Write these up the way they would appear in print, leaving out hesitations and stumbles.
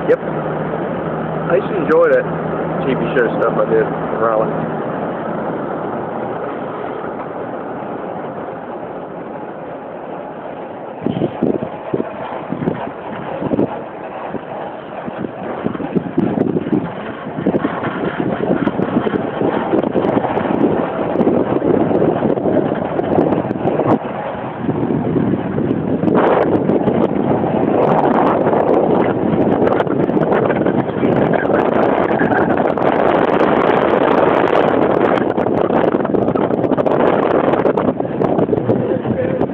Yep. I used to enjoy that TV show stuff I did in Raleigh.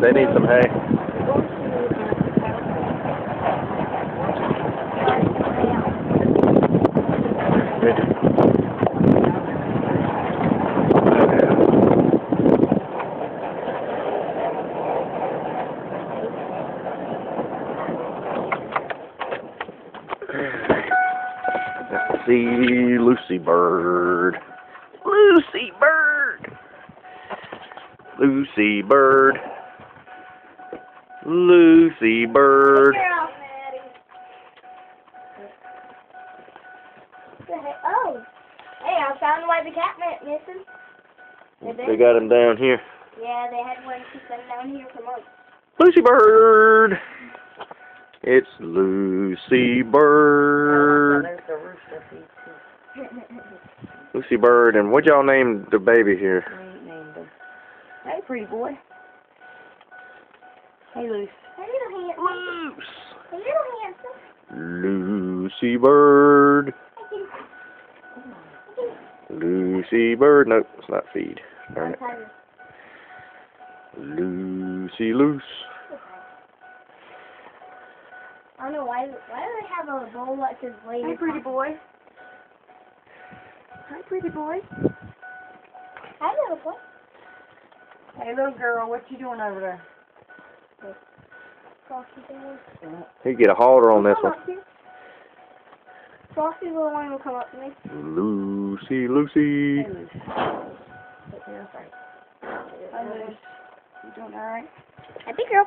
They need some hay. Let's see, Lucy Bird. Lucy Bird. Lucy Bird. Lucy Bird. Oh, hey, I found why the cat went missing. They got him down here. Yeah, they had one keep them down here for months. Lucy Bird. It's Lucy Bird. Lucy Bird, and what y'all named the baby here? Hey, pretty boy. Hey, Luce. Hey, little handsome. Luce. Hey, little handsome. Lucy Bird. Lucy Bird. Nope, it's not feed. Darn it. Lucy Loose. I don't know why do they have a bowl that says lady? Hey, pretty boy. Hi, pretty boy. Hi, little boy. Hey, little girl, what you doing over there? Frosty down. You get a halter on this one. Frosty's the one who will come up to me. Lucy, Lucy. Hey, Luce. Hi, Luce. You doing all right? Happy girl.